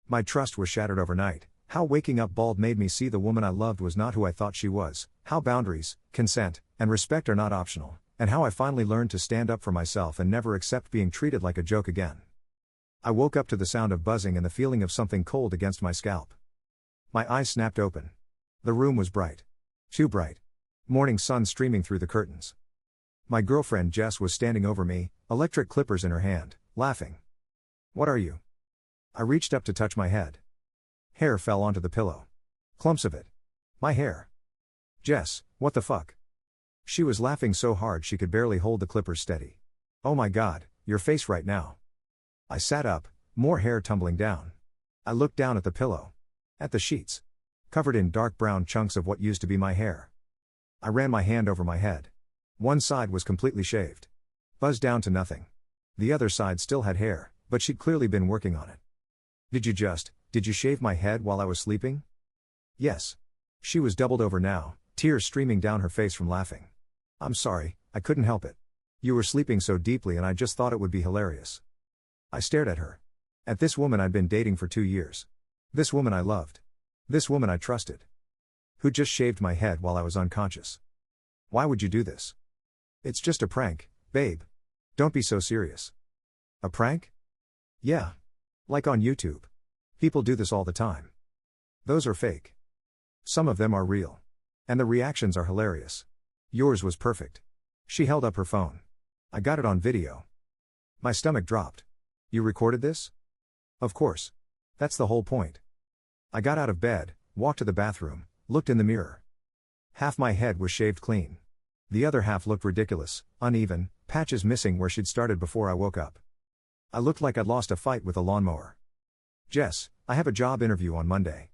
My trust was shattered overnight. How waking up bald made me see the woman I loved was not who I thought she was, how boundaries, consent, and respect are not optional, and how I finally learned to stand up for myself and never accept being treated like a joke again. I woke up to the sound of buzzing and the feeling of something cold against my scalp. My eyes snapped open. The room was bright. Too bright. Morning sun streaming through the curtains. My girlfriend Jess was standing over me, electric clippers in her hand, laughing. "What are you?" I reached up to touch my head. Hair fell onto the pillow. Clumps of it. My hair. "Jess, what the fuck?" She was laughing so hard she could barely hold the clippers steady. "Oh my god, your face right now." I sat up, more hair tumbling down. I looked down at the pillow. At the sheets. Covered in dark brown chunks of what used to be my hair. I ran my hand over my head. One side was completely shaved. Buzzed down to nothing. The other side still had hair, but she'd clearly been working on it. Did you shave my head while I was sleeping?" "Yes." She was doubled over now, tears streaming down her face from laughing. "I'm sorry, I couldn't help it. You were sleeping so deeply and I just thought it would be hilarious." I stared at her. At this woman I'd been dating for 2 years. This woman I loved. This woman I trusted. Who just shaved my head while I was unconscious. "Why would you do this?" "It's just a prank, babe. Don't be so serious." "A prank?" "Yeah. Like on YouTube. People do this all the time. Those are fake. Some of them are real. And the reactions are hilarious. Yours was perfect." She held up her phone. "I got it on video." My stomach dropped. "You recorded this?" "Of course. That's the whole point." I got out of bed, walked to the bathroom, looked in the mirror. Half my head was shaved clean. The other half looked ridiculous, uneven, patches missing where she'd started before I woke up. I looked like I'd lost a fight with a lawnmower. "Jess, I have a job interview on Monday."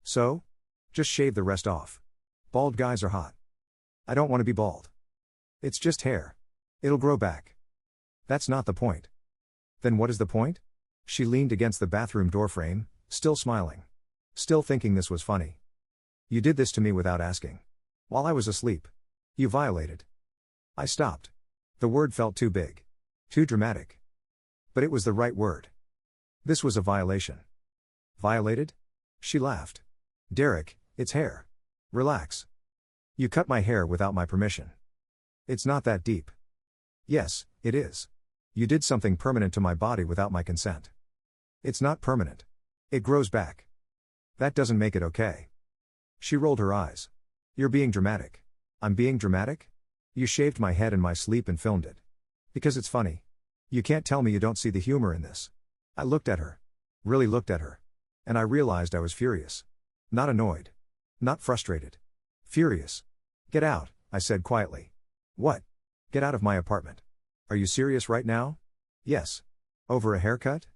"So? Just shave the rest off. Bald guys are hot." "I don't want to be bald. It's just hair. It'll grow back." "That's not the point." "Then what is the point?" She leaned against the bathroom doorframe, still smiling. Still thinking this was funny. "You did this to me without asking. While I was asleep. You violated." I stopped. The word felt too big. Too dramatic. But it was the right word. This was a violation. "Violated?" She laughed. "Derek, it's hair. Relax. You cut my hair without my permission." "It's not that deep." "Yes, it is. You did something permanent to my body without my consent." "It's not permanent. It grows back." "That doesn't make it okay." She rolled her eyes. "You're being dramatic." "I'm being dramatic?" "You shaved my head in my sleep and filmed it. Because it's funny. You can't tell me you don't see the humor in this." I looked at her. Really looked at her. And I realized I was furious. Not annoyed. Not frustrated. Furious. "Get out," I said quietly. "What?" "Get out of my apartment." "Are you serious right now?" "Yes." "Over a haircut?"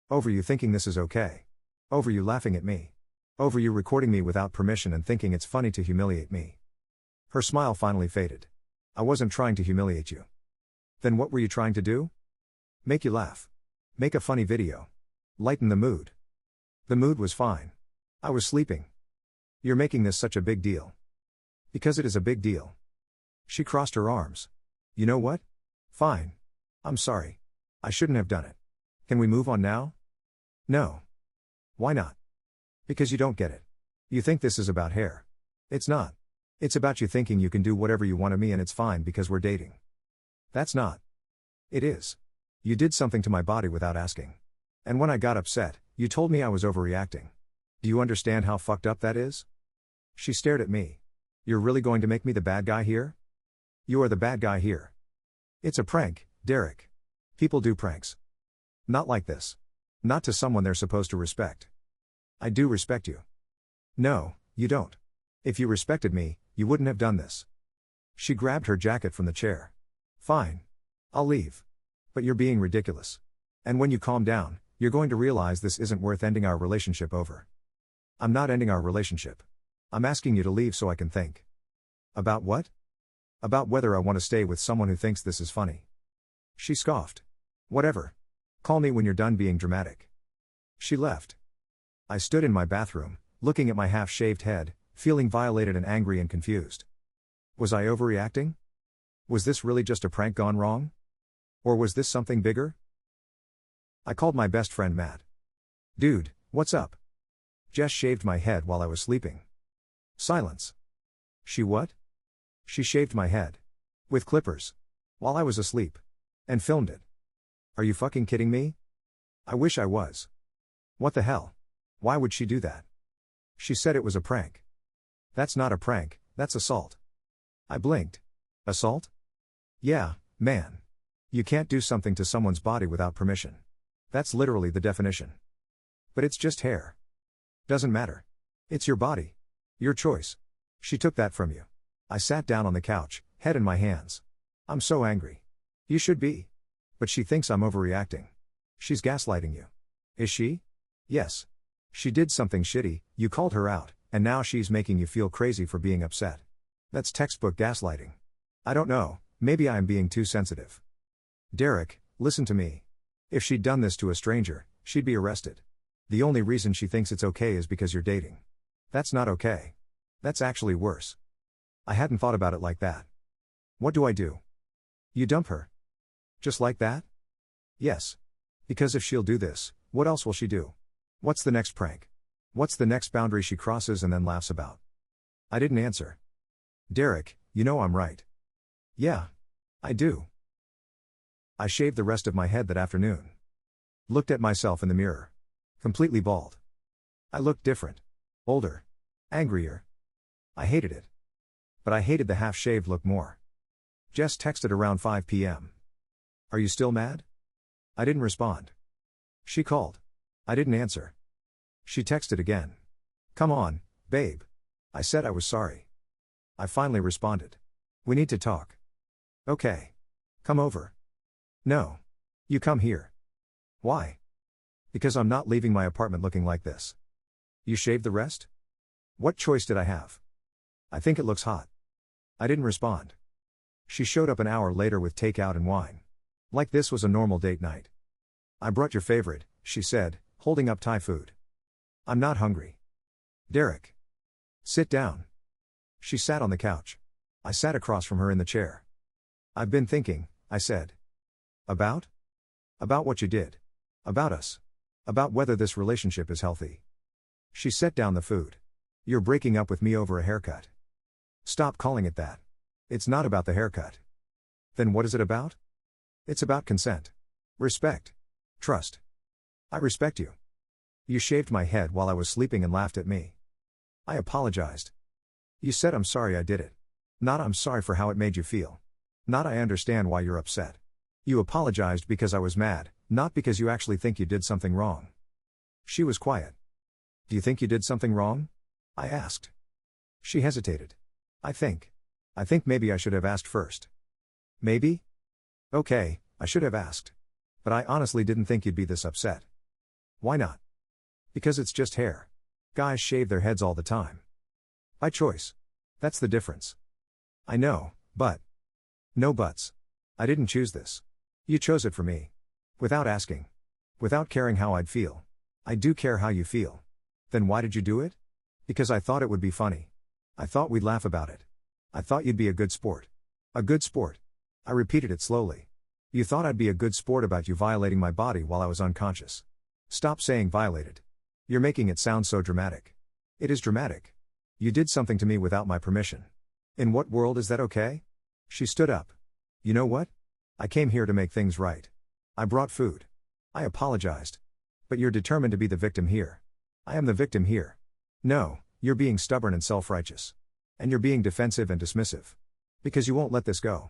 "Over you thinking this is okay. Over you laughing at me. Over you recording me without permission and thinking it's funny to humiliate me." Her smile finally faded. "I wasn't trying to humiliate you." "Then what were you trying to do?" "Make you laugh. Make a funny video. Lighten the mood." The mood was fine. I was sleeping. "You're making this such a big deal." "Because it is a big deal." She crossed her arms. "You know what? Fine. I'm sorry. I shouldn't have done it. Can we move on now?" "No." "Why not?" "Because you don't get it. You think this is about hair. It's not. It's about you thinking you can do whatever you want to me and it's fine because we're dating." "That's not." "It is. You did something to my body without asking. And when I got upset, you told me I was overreacting. Do you understand how fucked up that is?" She stared at me. "You're really going to make me the bad guy here?" "You are the bad guy here." "It's a prank, Derek. People do pranks. Not like this. Not to someone they're supposed to respect." "I do respect you." "No, you don't. If you respected me, you wouldn't have done this." She grabbed her jacket from the chair. "Fine. I'll leave. But you're being ridiculous. And when you calm down, you're going to realize this isn't worth ending our relationship over." "I'm not ending our relationship. I'm asking you to leave so I can think." "About what?" "About whether I want to stay with someone who thinks this is funny." She scoffed. "Whatever. Call me when you're done being dramatic." She left. I stood in my bathroom, looking at my half-shaved head, feeling violated and angry and confused. Was I overreacting? Was this really just a prank gone wrong? Or was this something bigger? I called my best friend Matt. "Dude, What's up? Jess shaved my head while I was sleeping. Silence. She what? She shaved my head. With clippers. While I was asleep. And filmed it. Are you fucking kidding me? I wish I was. What the hell? Why would she do that? She said it was a prank. That's not a prank, that's assault. I blinked. Assault? Yeah, man. You can't do something to someone's body without permission. That's literally the definition. But it's just hair. Doesn't matter. It's your body. Your choice. She took that from you. I sat down on the couch, head in my hands. I'm so angry. You should be. But she thinks I'm overreacting. She's gaslighting you. Is she? Yes. She did something shitty, you called her out, and now she's making you feel crazy for being upset. That's textbook gaslighting. I don't know, maybe I am being too sensitive. Derek, listen to me. If she'd done this to a stranger, she'd be arrested. The only reason she thinks it's okay is because you're dating. That's not okay. That's actually worse. I hadn't thought about it like that. What do I do? You dump her. Just like that? Yes. Because if she'll do this, what else will she do? What's the next prank? What's the next boundary she crosses and then laughs about? I didn't answer. Derek, you know I'm right. Yeah. I do. I shaved the rest of my head that afternoon. Looked at myself in the mirror. Completely bald. I looked different. Older. Angrier. I hated it. But I hated the half-shaved look more. Jess texted around 5 p.m. Are you still mad? I didn't respond. She called. I didn't answer. She texted again. Come on, babe. I said I was sorry. I finally responded. We need to talk. Okay. Come over. No. You come here. Why? Because I'm not leaving my apartment looking like this. You shaved the rest? What choice did I have? I think it looks hot. I didn't respond. She showed up an hour later with takeout and wine. Like this was a normal date night. I brought your favorite, she said, holding up Thai food. I'm not hungry. Derek. Sit down. She sat on the couch. I sat across from her in the chair. I've been thinking, I said. About? About what you did. About us. About whether this relationship is healthy. She set down the food. You're breaking up with me over a haircut. Stop calling it that. It's not about the haircut. Then what is it about? It's about consent. Respect. Trust. I respect you. You shaved my head while I was sleeping and laughed at me. I apologized. You said I'm sorry I did it. Not I'm sorry for how it made you feel. Not I understand why you're upset. You apologized because I was mad, not because you actually think you did something wrong. She was quiet. Do you think you did something wrong? I asked. She hesitated. I think maybe I should have asked first. Maybe? Okay, I should have asked. But I honestly didn't think you'd be this upset. Why not? Because it's just hair. Guys shave their heads all the time. By choice. That's the difference. I know, but. No buts. I didn't choose this. You chose it for me. Without asking. Without caring how I'd feel. I do care how you feel. Then why did you do it? Because I thought it would be funny. I thought we'd laugh about it. I thought you'd be a good sport. A good sport. I repeated it slowly. You thought I'd be a good sport about you violating my body while I was unconscious. Stop saying violated. You're making it sound so dramatic. It is dramatic. You did something to me without my permission. In what world is that okay? She stood up. You know what? I came here to make things right. I brought food. I apologized. But you're determined to be the victim here. I am the victim here. No, you're being stubborn and self-righteous. And you're being defensive and dismissive. Because you won't let this go.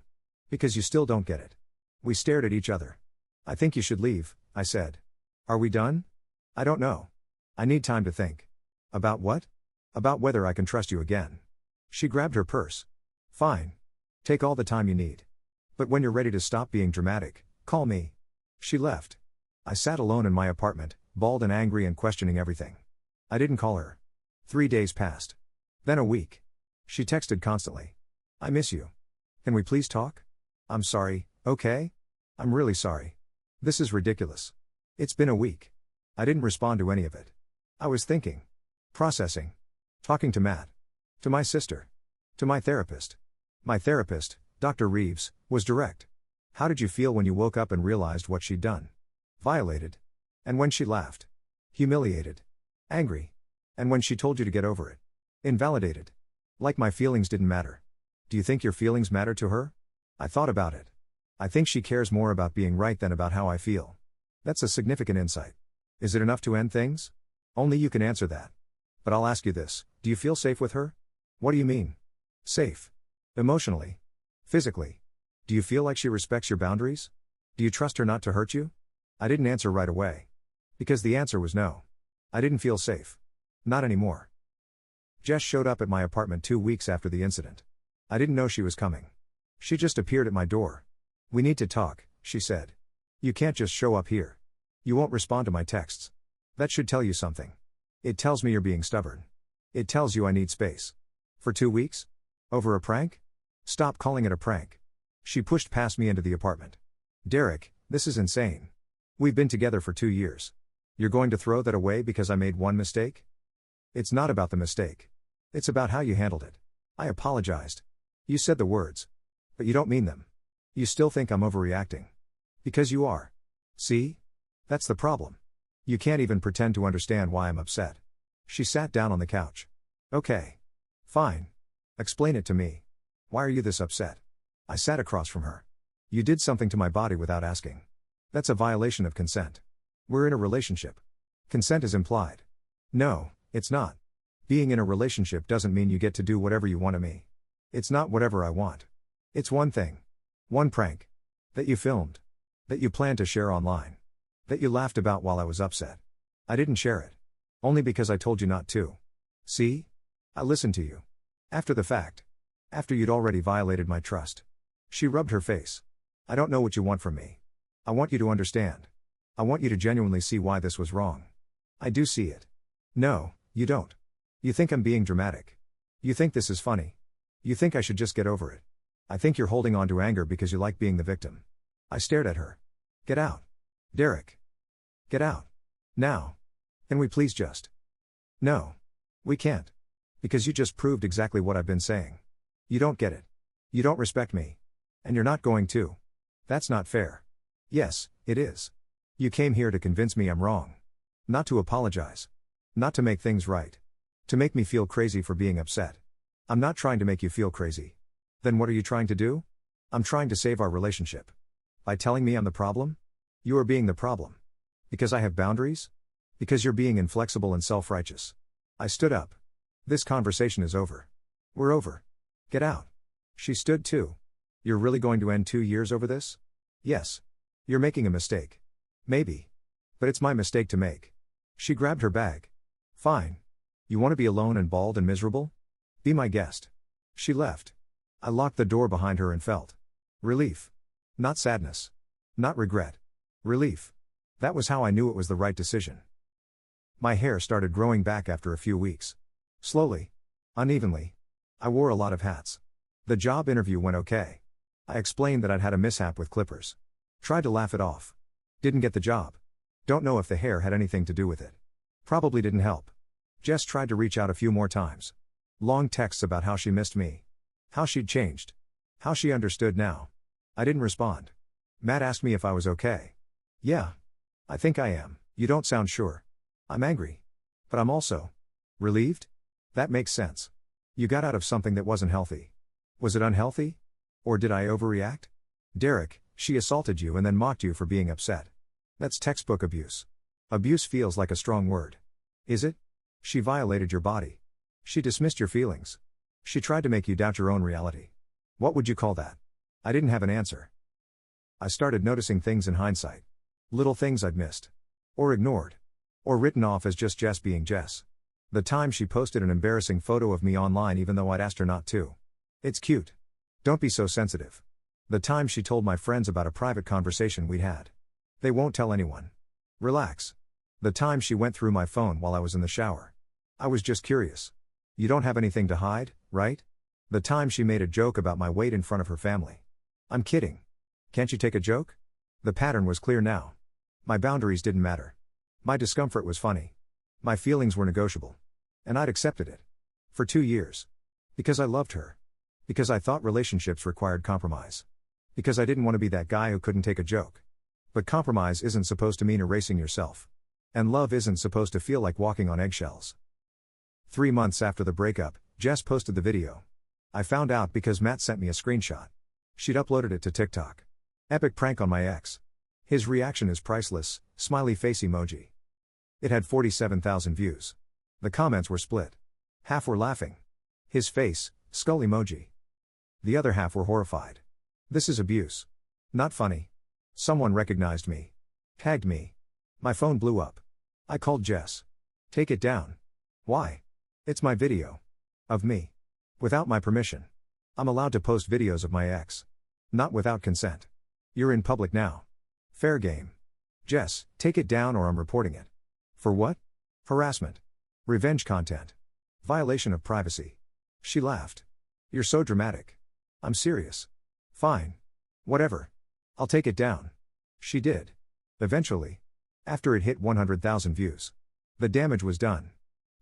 Because you still don't get it. We stared at each other. I think you should leave, I said. Are we done? I don't know. I need time to think. About what? About whether I can trust you again. She grabbed her purse. Fine. Take all the time you need. But when you're ready to stop being dramatic, call me. She left. I sat alone in my apartment, bald and angry and questioning everything. I didn't call her. 3 days passed. Then a week. She texted constantly. I miss you. Can we please talk? I'm sorry, okay? I'm really sorry. This is ridiculous. It's been a week. I didn't respond to any of it. I was thinking. Processing. Talking to Matt. To my sister. To my therapist. My therapist, Dr. Reeves, was direct. How did you feel when you woke up and realized what she'd done? Violated. And when she laughed? Humiliated. Angry. And when she told you to get over it? Invalidated. Like my feelings didn't matter. Do you think your feelings matter to her? I thought about it. I think she cares more about being right than about how I feel. That's a significant insight. Is it enough to end things? Only you can answer that. But I'll ask you this, do you feel safe with her? What do you mean? Safe. Emotionally. Physically. Do you feel like she respects your boundaries? Do you trust her not to hurt you? I didn't answer right away. Because the answer was no. I didn't feel safe. Not anymore. Jess showed up at my apartment 2 weeks after the incident. I didn't know she was coming. She just appeared at my door. We need to talk, she said. You can't just show up here. You won't respond to my texts. That should tell you something. It tells me you're being stubborn. It tells you I need space. For 2 weeks? Over a prank? Stop calling it a prank. She pushed past me into the apartment. Derek, this is insane. We've been together for 2 years. You're going to throw that away because I made one mistake? It's not about the mistake. It's about how you handled it. I apologized. You said the words. But you don't mean them. You still think I'm overreacting. Because you are. See? That's the problem. You can't even pretend to understand why I'm upset. She sat down on the couch. Okay. Fine. Explain it to me. Why are you this upset? I sat across from her. You did something to my body without asking. That's a violation of consent. We're in a relationship. Consent is implied. No, it's not. Being in a relationship doesn't mean you get to do whatever you want to me. It's not whatever I want. It's one thing. One prank. That you filmed. That you planned to share online. That you laughed about while I was upset. I didn't share it. Only because I told you not to. See? I listened to you. After the fact. After you'd already violated my trust. She rubbed her face. I don't know what you want from me. I want you to understand. I want you to genuinely see why this was wrong. I do see it. No, you don't. You think I'm being dramatic. You think this is funny. You think I should just get over it. I think you're holding on to anger because you like being the victim. I stared at her. Get out. Derek. Get out. Now. Can we please just? No. We can't. Because you just proved exactly what I've been saying. You don't get it. You don't respect me. And you're not going to. That's not fair. Yes, it is. You came here to convince me I'm wrong. Not to apologize. Not to make things right. To make me feel crazy for being upset. I'm not trying to make you feel crazy. Then what are you trying to do? I'm trying to save our relationship. By telling me I'm the problem? You are being the problem. Because I have boundaries? Because you're being inflexible and self-righteous. I stood up. This conversation is over. We're over. Get out. She stood too. You're really going to end 2 years over this? Yes. You're making a mistake. Maybe. But it's my mistake to make. She grabbed her bag. Fine. You want to be alone and bald and miserable? Be my guest. She left. I locked the door behind her and felt relief. Not sadness. Not regret. Relief. That was how I knew it was the right decision. My hair started growing back after a few weeks. Slowly. Unevenly. I wore a lot of hats. The job interview went okay. I explained that I'd had a mishap with clippers. Tried to laugh it off. Didn't get the job. Don't know if the hair had anything to do with it. Probably didn't help. Jess tried to reach out a few more times. Long texts about how she missed me. How she'd changed. How she understood now. I didn't respond. Matt asked me if I was okay. Yeah. I think I am. You don't sound sure. I'm angry. But I'm also relieved? That makes sense. You got out of something that wasn't healthy. Was it unhealthy? Or did I overreact? Derek, she assaulted you and then mocked you for being upset. That's textbook abuse. Abuse feels like a strong word. Is it? She violated your body. She dismissed your feelings. She tried to make you doubt your own reality. What would you call that? I didn't have an answer. I started noticing things in hindsight. Little things I'd missed. Or ignored. Or written off as just Jess being Jess. The time she posted an embarrassing photo of me online even though I'd asked her not to. It's cute. Don't be so sensitive. The time she told my friends about a private conversation we'd had. They won't tell anyone. Relax. The time she went through my phone while I was in the shower. I was just curious. You don't have anything to hide, right? The time she made a joke about my weight in front of her family. I'm kidding. Can't you take a joke? The pattern was clear now. My boundaries didn't matter. My discomfort was funny. My feelings were negotiable. And I'd accepted it. For 2 years. Because I loved her. Because I thought relationships required compromise. Because I didn't want to be that guy who couldn't take a joke. But compromise isn't supposed to mean erasing yourself. And love isn't supposed to feel like walking on eggshells. 3 months after the breakup, Jess posted the video. I found out because Matt sent me a screenshot. She'd uploaded it to TikTok. Epic prank on my ex. His reaction is priceless, smiley face emoji. It had 47,000 views. The comments were split. Half were laughing. His face, skull emoji. The other half were horrified. This is abuse. Not funny. Someone recognized me. Tagged me. My phone blew up. I called Jess. Take it down. Why? It's my video. Of me. Without my permission. I'm allowed to post videos of my ex. Not without consent. You're in public now. Fair game. Jess, take it down or I'm reporting it. For what? Harassment. Revenge content. Violation of privacy. She laughed. You're so dramatic. I'm serious. Fine. Whatever. I'll take it down. She did. Eventually. After it hit 100,000 views. The damage was done.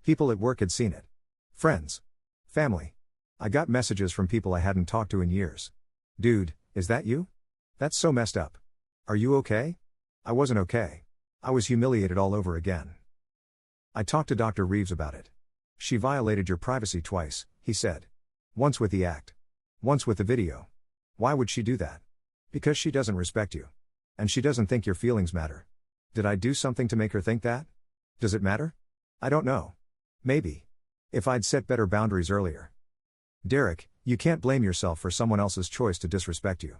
People at work had seen it. Friends. Family. I got messages from people I hadn't talked to in years. Dude, is that you? That's so messed up. Are you okay? I wasn't okay. I was humiliated all over again. I talked to Dr. Reeves about it. She violated your privacy twice, he said. Once with the act. Once with the video. Why would she do that? Because she doesn't respect you. And she doesn't think your feelings matter. Did I do something to make her think that? Does it matter? I don't know. Maybe. If I'd set better boundaries earlier. Derek, you can't blame yourself for someone else's choice to disrespect you.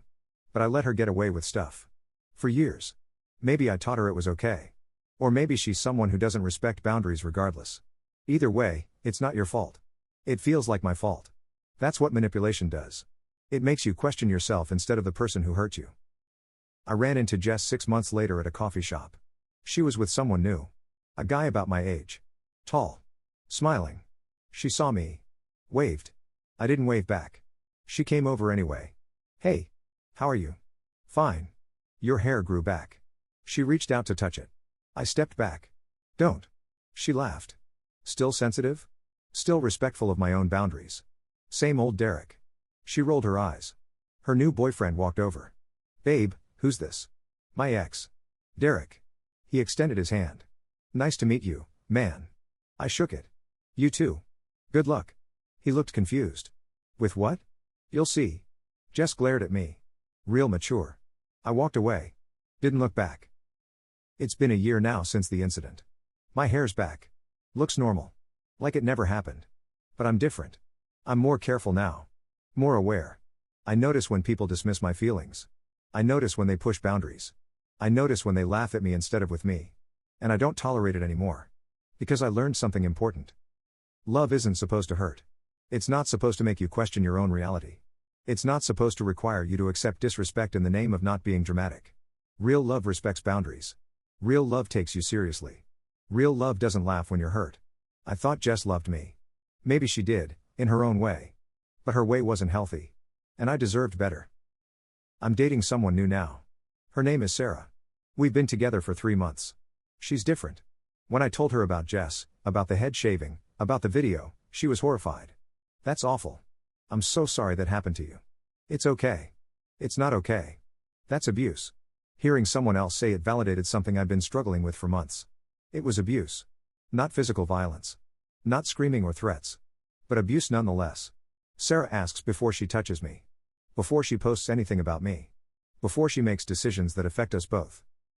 But I let her get away with stuff. For years. Maybe I taught her it was okay. Or maybe she's someone who doesn't respect boundaries regardless. Either way, it's not your fault. It feels like my fault. That's what manipulation does. It makes you question yourself instead of the person who hurt you. I ran into Jess 6 months later at a coffee shop. She was with someone new. A guy about my age. Tall. Smiling. She saw me. Waved. I didn't wave back. She came over anyway. Hey. How are you? Fine. Your hair grew back. She reached out to touch it. I stepped back. Don't. She laughed. Still sensitive? Still respectful of my own boundaries. Same old Derek. She rolled her eyes. Her new boyfriend walked over. Babe, who's this? My ex. Derek. He extended his hand. Nice to meet you, man. I shook it. You too. Good luck. He looked confused. With what? You'll see. Jess glared at me. Real mature. I walked away. Didn't look back. It's been a year now since the incident. My hair's back. Looks normal. Like it never happened. But I'm different. I'm more careful now. More aware. I notice when people dismiss my feelings. I notice when they push boundaries. I notice when they laugh at me instead of with me. And I don't tolerate it anymore. Because I learned something important. Love isn't supposed to hurt. It's not supposed to make you question your own reality. It's not supposed to require you to accept disrespect in the name of not being dramatic. Real love respects boundaries. Real love takes you seriously. Real love doesn't laugh when you're hurt. I thought Jess loved me. Maybe she did, in her own way. But her way wasn't healthy. And I deserved better. I'm dating someone new now. Her name is Sarah. We've been together for 3 months. She's different. When I told her about Jess, about the head shaving, about the video, she was horrified. That's awful. I'm so sorry that happened to you. It's okay. It's not okay. That's abuse. Hearing someone else say it validated something I'd been struggling with for months. It was abuse. Not physical violence. Not screaming or threats. But abuse nonetheless. Sarah asks before she touches me. Before she posts anything about me. Before she makes decisions that affect us both.